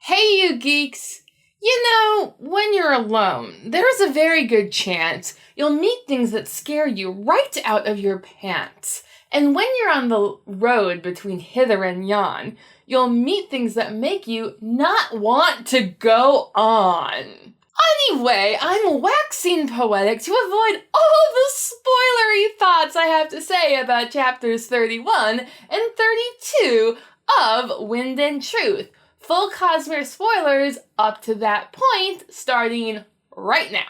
Hey, you geeks! You know, when you're alone, there's a very good chance you'll meet things that scare you right out of your pants. And when you're on the road between hither and yon, you'll meet things that make you not want to go on. Anyway, I'm waxing poetic to avoid all the spoilery thoughts I have to say about chapters 31 and 32 of Wind and Truth. Full cosmere spoilers up to that point, starting right now.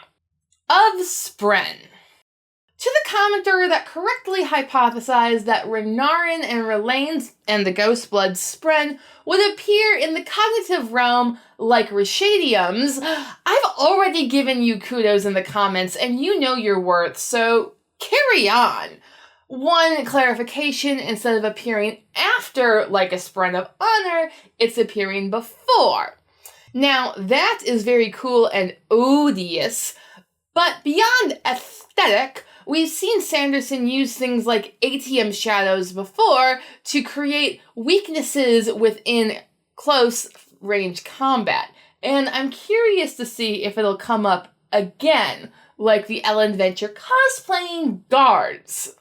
Of Spren. To the commenter that correctly hypothesized that Renarin and Relaine and the Ghostblood Spren would appear in the cognitive realm like Rashadiums, I've already given you kudos in the comments and you know your worth, so carry on. One clarification, instead of appearing after like a Spren of Honor, it's appearing before. Now, that is very cool and odious, but beyond aesthetic, we've seen Sanderson use things like ATM shadows before to create weaknesses within close range combat, and I'm curious to see if it'll come up again, like the Ellen Venture cosplaying guards.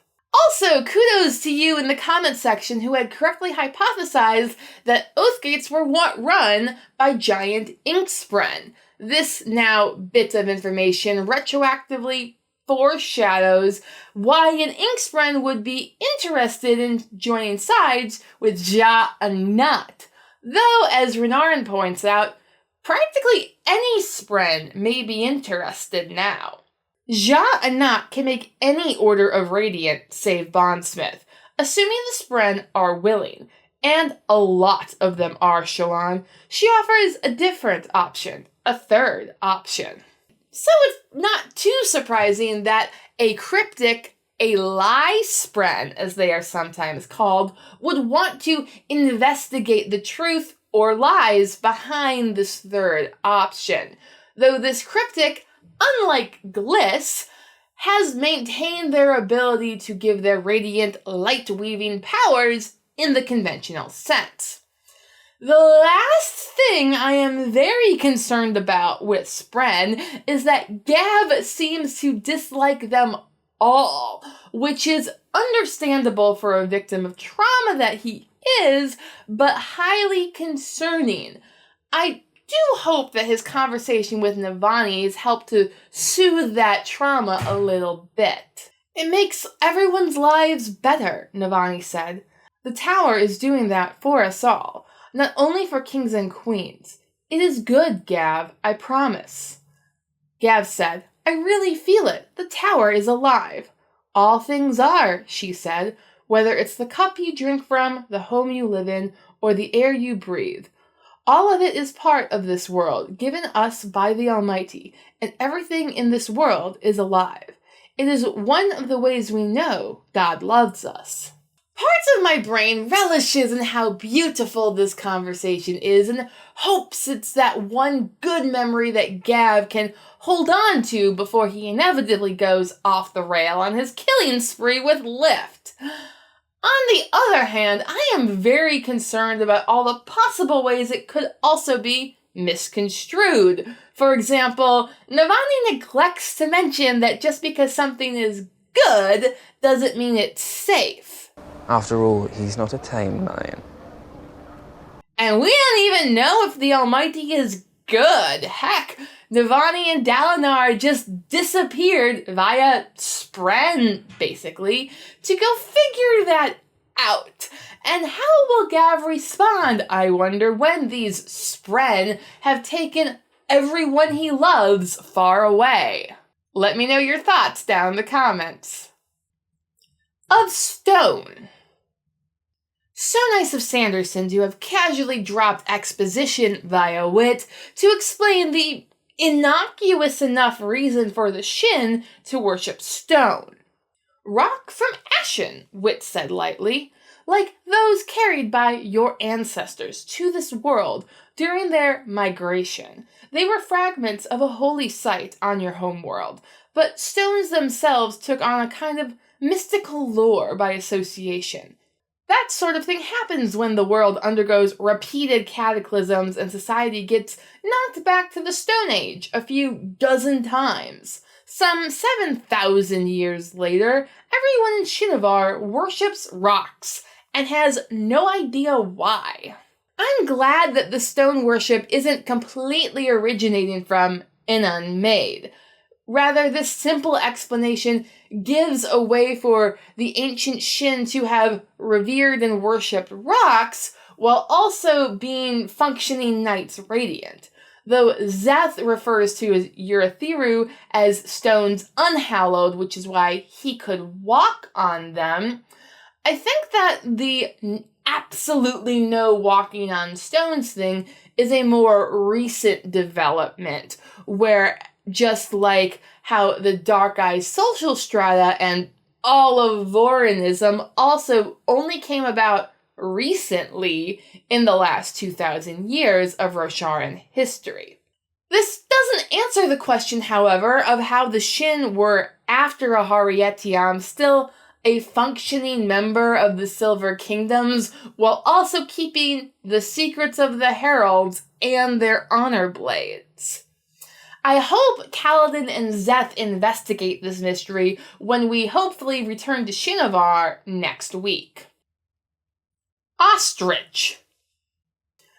Also, kudos to you in the comment section who had correctly hypothesized that Oathgates were run by giant ink spren. This now bit of information retroactively foreshadows why an ink spren would be interested in joining sides with Ja-Anat. Though, as Renarin points out, practically any spren may be interested now. Ja-Anat can make any Order of Radiant save Bondsmith, assuming the Spren are willing, and a lot of them are, Shallan. She offers a different option, a third option. So it's not too surprising that a cryptic, a lie Spren, as they are sometimes called, would want to investigate the truth or lies behind this third option. Though this cryptic, unlike Gliss, has maintained their ability to give their radiant light-weaving powers in the conventional sense. The last thing I am very concerned about with Spren is that Gav seems to dislike them all, which is understandable for a victim of trauma that he is, but highly concerning. I do hope that his conversation with Navani has helped to soothe that trauma a little bit. It makes everyone's lives better, Navani said. The tower is doing that for us all, not only for kings and queens. It is good, Gav, I promise. Gav said, I really feel it. The tower is alive. All things are, she said, whether it's the cup you drink from, the home you live in, or the air you breathe. All of it is part of this world, given us by the Almighty, and everything in this world is alive. It is one of the ways we know God loves us. Parts of my brain relishes in how beautiful this conversation is and hopes it's that one good memory that Gav can hold on to before he inevitably goes off the rail on his killing spree with Lift. On the other hand, I am very concerned about all the possible ways it could also be misconstrued. For example, Navani neglects to mention that just because something is good doesn't mean it's safe. After all, he's not a tame lion. And we don't even know if the Almighty is good. Heck, Navani and Dalinar just disappeared via Spren, basically, to go figure that out. And how will Gav respond, I wonder, when these Spren have taken everyone he loves far away? Let me know your thoughts down in the comments. Of Stone. So nice of Sanderson to have casually dropped exposition via wit to explain the innocuous enough reason for the Shin to worship stone. Rock from Ashen, Wit said lightly, like those carried by your ancestors to this world during their migration. They were fragments of a holy site on your homeworld, but stones themselves took on a kind of mystical lore by association. That sort of thing happens when the world undergoes repeated cataclysms and society gets knocked back to the Stone Age a few dozen times. Some 7,000 years later, everyone in Shinovar worships rocks and has no idea why. I'm glad that the stone worship isn't completely originating from an unmade. Rather, this simple explanation gives a way for the ancient Shin to have revered and worshipped rocks while also being functioning knights radiant. Though Zeth refers to his Urithiru as stones unhallowed, which is why he could walk on them, I think that the absolutely no walking on stones thing is a more recent development, where just like how the Dark Eye social strata and all of Vorinism also only came about recently in the last 2,000 years of Rosharan history. This doesn't answer the question, however, of how the Shin were, after Aharietiam, still a functioning member of the Silver Kingdoms, while also keeping the secrets of the Heralds and their honor blades. I hope Kaladin and Zeth investigate this mystery when we hopefully return to Shinovar next week. Ostrich.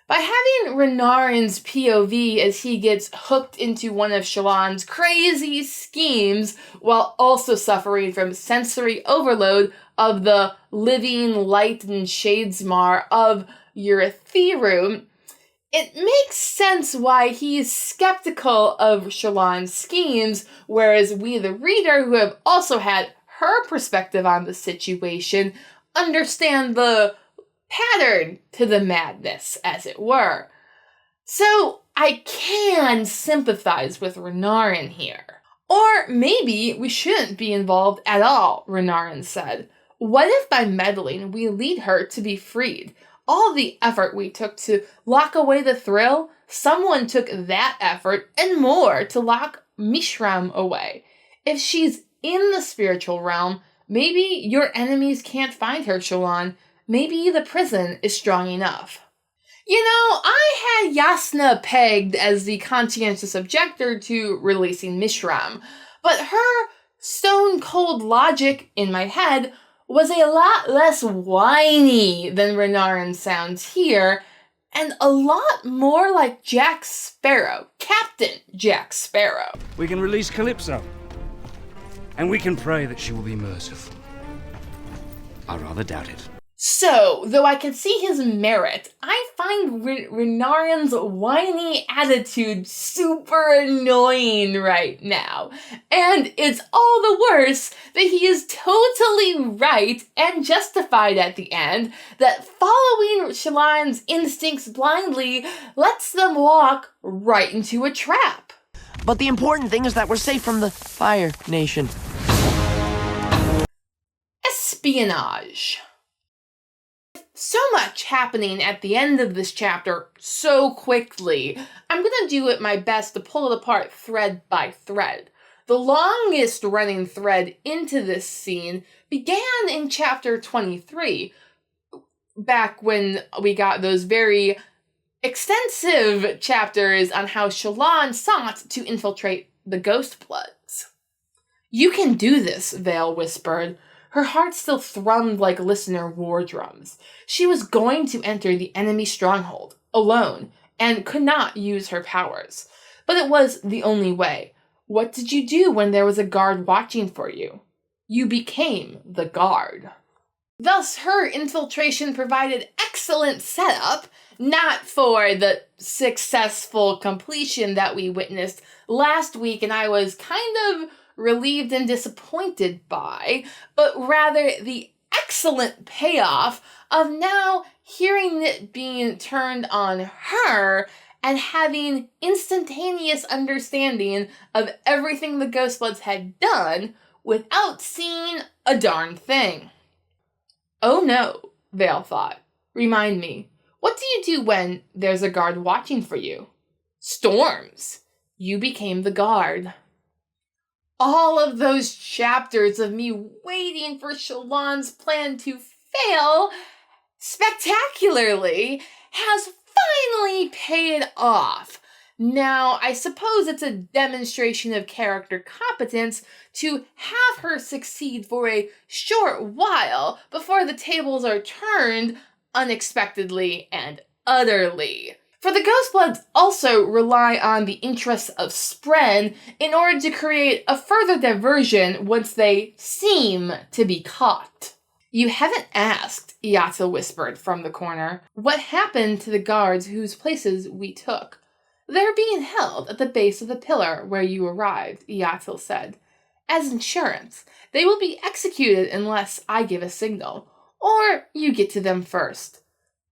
By having Renarin's POV as he gets hooked into one of Shallan's crazy schemes while also suffering from sensory overload of the living light and shadesmar of Urithiru, it makes sense why he's skeptical of Shallan's schemes, whereas we, the reader, who have also had her perspective on the situation, understand the pattern to the madness, as it were. So I can sympathize with Renarin here. Or maybe we shouldn't be involved at all, Renarin said. What if by meddling we lead her to be freed? All the effort we took to lock away the thrill, someone took that effort and more to lock Mishram away. If she's in the spiritual realm, maybe your enemies can't find her, Shallan. Maybe the prison is strong enough. You know, I had Yasna pegged as the conscientious objector to releasing Mishram, but her stone-cold logic in my head was a lot less whiny than Renarin sounds here, and a lot more like Jack Sparrow, Captain Jack Sparrow. We can release Calypso, and we can pray that she will be merciful. I rather doubt it. So, though I can see his merit, I find Renarin's whiny attitude super annoying right now. And it's all the worse that he is totally right and justified at the end that following Shallan's instincts blindly lets them walk right into a trap. But the important thing is that we're safe from the Fire Nation. Espionage. So much happening at the end of this chapter so quickly. I'm gonna do it my best to pull it apart thread by thread. The longest running thread into this scene began in chapter 23, back when we got those very extensive chapters on how Shallan sought to infiltrate the Ghost Bloods. "You can do this," Vale whispered. Her heart still thrummed like listener war drums. She was going to enter the enemy stronghold, alone, and could not use her powers. But it was the only way. What did you do when there was a guard watching for you? You became the guard. Thus, her infiltration provided excellent setup, not for the successful completion that we witnessed last week, and I was kind of relieved and disappointed by, but rather the excellent payoff of now hearing it being turned on her and having instantaneous understanding of everything the Ghostbloods had done without seeing a darn thing. Oh no, Vale thought. Remind me, what do you do when there's a guard watching for you? Storms. You became the guard. All of those chapters of me waiting for Shallan's plan to fail spectacularly has finally paid off. Now, I suppose it's a demonstration of character competence to have her succeed for a short while before the tables are turned unexpectedly and utterly. For the Ghostbloods also rely on the interests of Spren in order to create a further diversion once they seem to be caught. You haven't asked, Yatel whispered from the corner. What happened to the guards whose places we took? They're being held at the base of the pillar where you arrived, Yatel said. As insurance, they will be executed unless I give a signal, or you get to them first.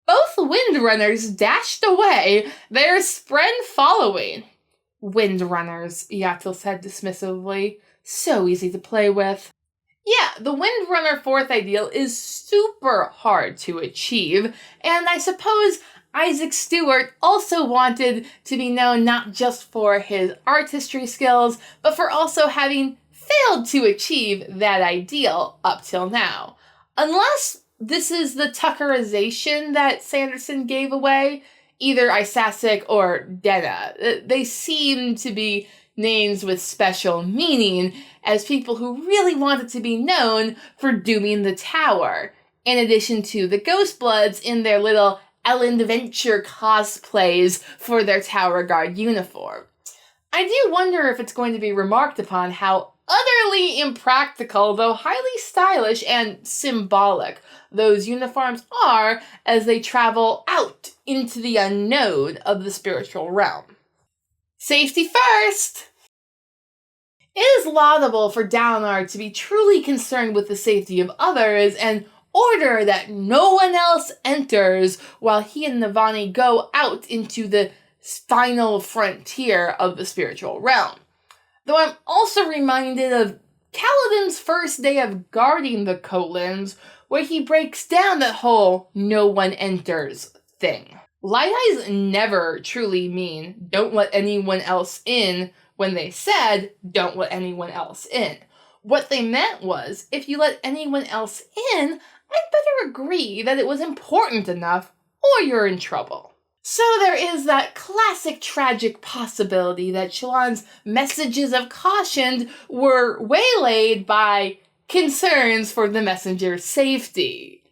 Both Windrunners dashed away, their Spren following. Windrunners, Yatel said dismissively. So easy to play with. Yeah, the Windrunner 4th ideal is super hard to achieve, and I suppose Isaac Stewart also wanted to be known not just for his artistry skills, but for also having failed to achieve that ideal up till now. Unless this is the Tuckerization that Sanderson gave away, either Isasic or Denna. They seem to be names with special meaning as people who really wanted to be known for dooming the tower, in addition to the Ghostbloods in their little Ellen Adventure cosplays for their Tower Guard uniform. I do wonder if it's going to be remarked upon how utterly impractical, though highly stylish and symbolic, those uniforms are as they travel out into the unknown of the spiritual realm. Safety first! It is laudable for Dalinar to be truly concerned with the safety of others and order that no one else enters while he and Navani go out into the final frontier of the spiritual realm. Though I'm also reminded of Kaladin's first day of guarding the Kholins, where he breaks down that whole no one enters thing. Light Eyes never truly mean don't let anyone else in when they said don't let anyone else in. What they meant was, if you let anyone else in, I'd better agree that it was important enough, or you're in trouble. So there is that classic tragic possibility that Shallan's messages of caution were waylaid by concerns for the messenger's safety.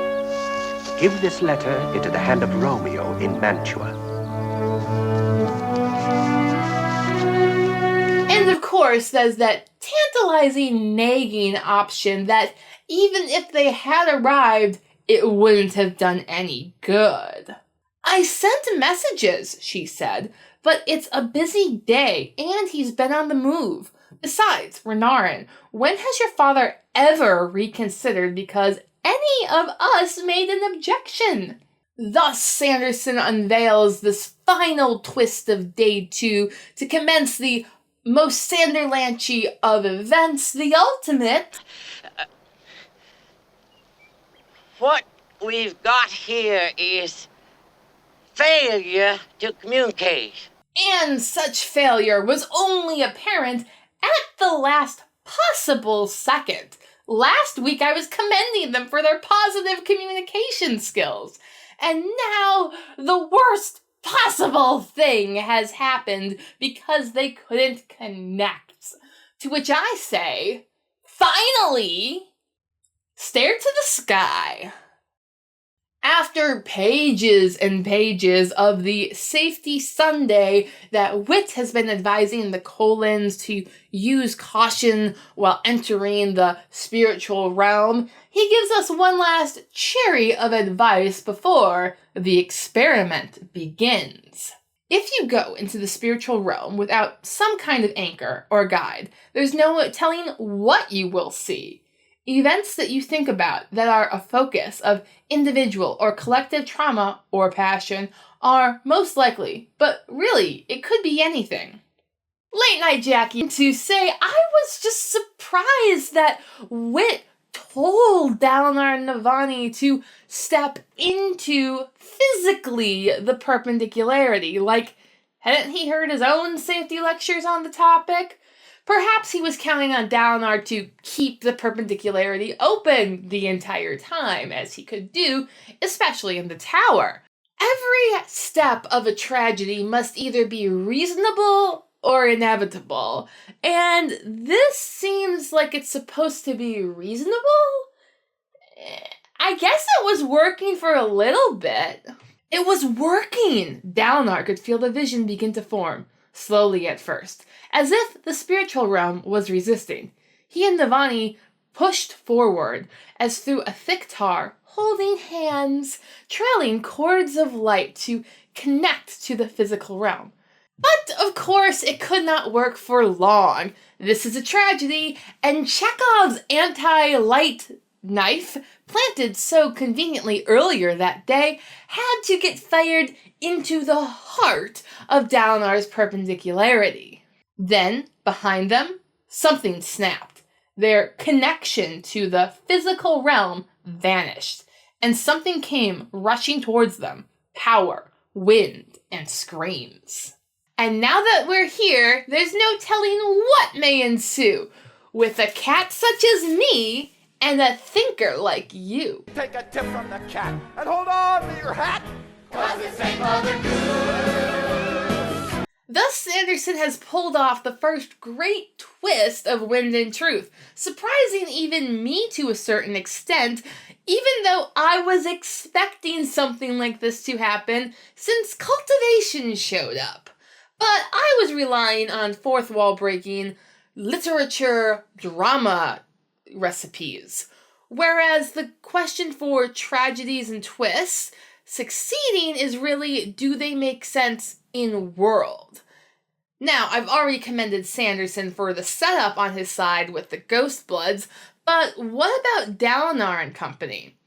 Give this letter into the hand of Romeo in Mantua. And of course, there's that tantalizing nagging option that even if they had arrived, it wouldn't have done any good. I sent messages, she said, but it's a busy day, and he's been on the move. Besides, Renarin, when has your father ever reconsidered because any of us made an objection? Thus, Sanderson unveils this final twist of Day 2 to commence the most Sanderlanchy of events, the ultimate... What we've got here is failure to communicate. And such failure was only apparent at the last possible second. Last week I was commending them for their positive communication skills. And now the worst possible thing has happened because they couldn't connect. To which I say, finally, stare to the sky. After pages and pages of the Safety Sunday that Wit has been advising the Kholins to use caution while entering the spiritual realm, he gives us one last cherry of advice before the experiment begins. If you go into the spiritual realm without some kind of anchor or guide, there's no telling what you will see. Events that you think about that are a focus of individual or collective trauma or passion are most likely, but really, it could be anything. Late Night Jackie to say I was just surprised that Wit told Dalinar and Navani to step into physically the perpendicularity. Like, hadn't he heard his own safety lectures on the topic? Perhaps he was counting on Dalinar to keep the perpendicularity open the entire time, as he could do, especially in the tower. Every step of a tragedy must either be reasonable or inevitable, and this seems like it's supposed to be reasonable? I guess it was working for a little bit. It was working! Dalinar could feel the vision begin to form, slowly at first, as if the spiritual realm was resisting. He and Navani pushed forward, as through a thick tar, holding hands, trailing cords of light to connect to the physical realm. But, of course, it could not work for long. This is a tragedy, and Chekhov's anti-light knife, planted so conveniently earlier that day, had to get fired into the heart of Dalinar's perpendicularity. Then, behind them, something snapped. Their connection to the physical realm vanished, and something came rushing towards them. Power, wind, and screams. And now that we're here, there's no telling what may ensue, with a cat such as me and a thinker like you. Take a tip from the cat and hold on to your hat, 'cause this ain't Mother Goose. Thus, Sanderson has pulled off the first great twist of Wind and Truth, surprising even me to a certain extent, even though I was expecting something like this to happen since Cultivation showed up. But I was relying on fourth wall breaking literature drama recipes, whereas the question for tragedies and twists succeeding is really, do they make sense in world? Now, I've already commended Sanderson for the setup on his side with the Ghost Bloods, but what about Dalinar and company?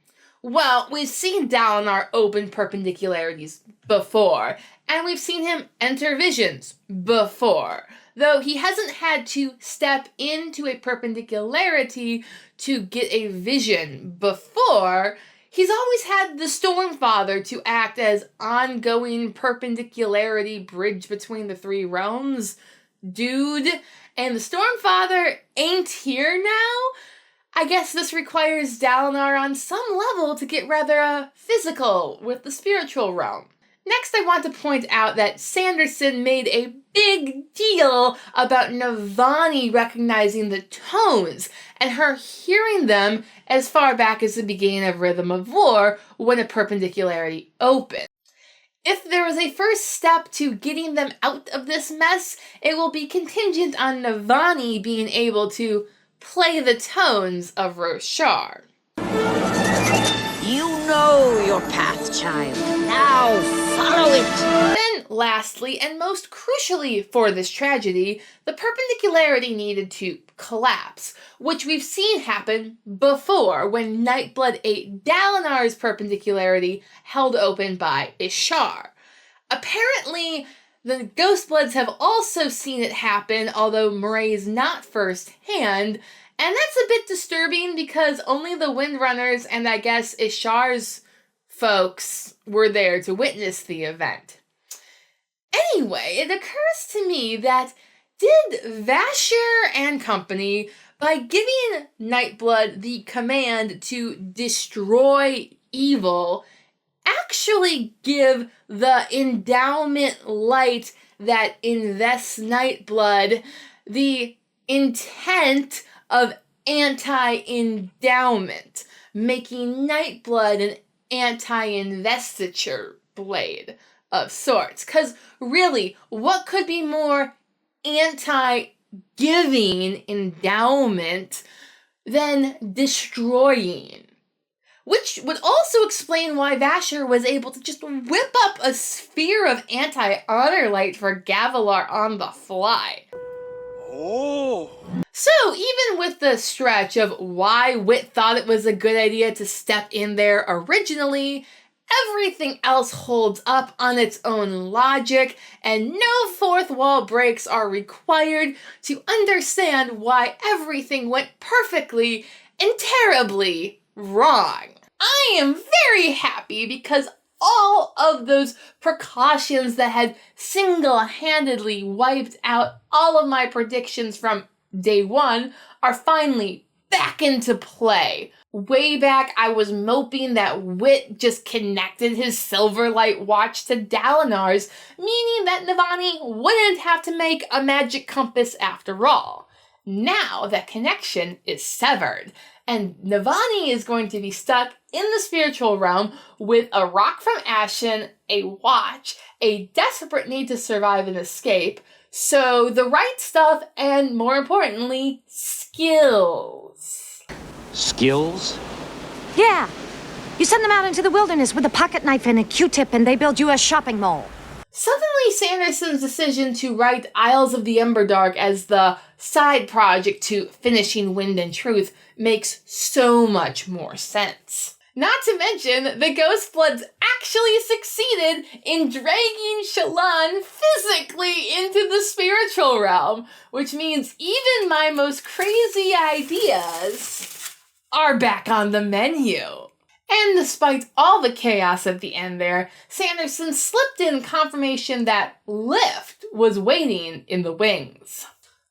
Well, we've seen Dalinar open perpendicularities before, and we've seen him enter visions before, though he hasn't had to step into a perpendicularity to get a vision before. He's always had the Stormfather to act as ongoing perpendicularity bridge between the three realms. Dude, and the Stormfather ain't here now? I guess this requires Dalinar on some level to get rather physical with the spiritual realm. Next, I want to point out that Sanderson made a big deal about Navani recognizing the tones and her hearing them as far back as the beginning of Rhythm of War when a perpendicularity opened. If there was a first step to getting them out of this mess, it will be contingent on Navani being able to play the tones of Roshar. You know your path, child. Now follow it. Then, lastly, and most crucially for this tragedy, the perpendicularity needed to collapse, which we've seen happen before when Nightblood ate Dalinar's perpendicularity held open by Ishar. Apparently, the Ghostbloods have also seen it happen, although Mraize not firsthand, and that's a bit disturbing because only the Windrunners and I guess Ishar's folks were there to witness the event. Anyway, it occurs to me that did Vasher and company, by giving Nightblood the command to destroy evil, actually give the endowment light that invests Nightblood the intent of anti-endowment, making Nightblood an anti-investiture blade of sorts. Because really, what could be more anti-giving endowment than destroying? Which would also explain why Vasher was able to just whip up a sphere of anti-honor light for Gavilar on the fly. Oh! So, even with the stretch of why Wit thought it was a good idea to step in there originally, everything else holds up on its own logic, and no fourth wall breaks are required to understand why everything went perfectly and terribly wrong. I am very happy because all of those precautions that had single-handedly wiped out all of my predictions from day one are finally back into play. Way back, I was moping that Wit just connected his Silverlight watch to Dalinar's, meaning that Navani wouldn't have to make a magic compass after all. Now that connection is severed, and Navani is going to be stuck in the spiritual realm with a rock from Ashen, a watch, a desperate need to survive and escape, so the right stuff, and more importantly, skills. Skills? Yeah. You send them out into the wilderness with a pocket knife and a Q-tip and they build you a shopping mall. Suddenly, Sanderson's decision to write Isles of the Emberdark as the side project to Finishing Wind and Truth makes so much more sense. Not to mention, the Ghostbloods actually succeeded in dragging Shallan physically into the spiritual realm, which means even my most crazy ideas are back on the menu. And despite all the chaos at the end there, Sanderson slipped in confirmation that Lift was waiting in the wings.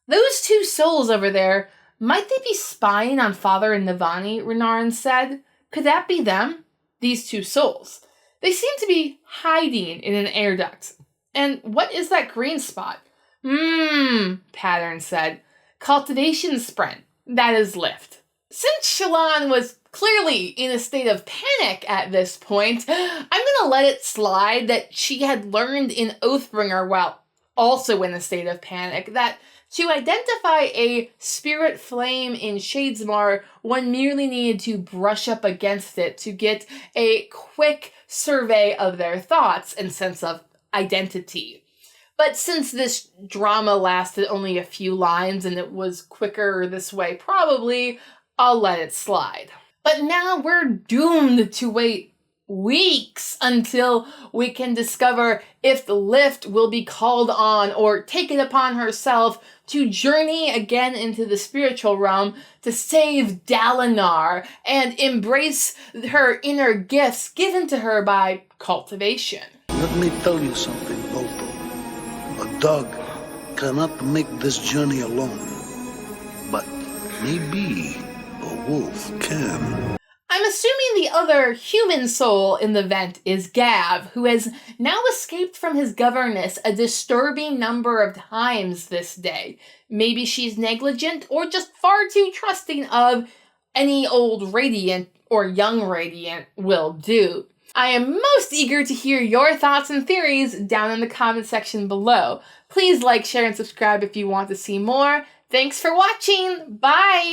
Those two souls over there, might they be spying on Father and Navani, Renarin said? Could that be them? These two souls. They seem to be hiding in an air duct. And what is that green spot? Pattern said. Cultivation Sprint. That is Lift. Since Shallan was clearly in a state of panic at this point, I'm gonna let it slide that she had learned in Oathbringer while also in a state of panic that to identify a spirit flame in Shadesmar, one merely needed to brush up against it to get a quick survey of their thoughts and sense of identity. But since this drama lasted only a few lines and it was quicker this way probably, I'll let it slide. But now we're doomed to wait weeks until we can discover if the Lift will be called on or take it upon herself to journey again into the spiritual realm to save Dalinar and embrace her inner gifts given to her by cultivation. Let me tell you something, Bolto. A dog cannot make this journey alone, but maybe a wolf can. I'm assuming the other human soul in the vent is Gav, who has now escaped from his governess a disturbing number of times this day. Maybe she's negligent or just far too trusting of any old Radiant or young Radiant will do. I am most eager to hear your thoughts and theories down in the comment section below. Please like, share, and subscribe if you want to see more. Thanks for watching. Bye!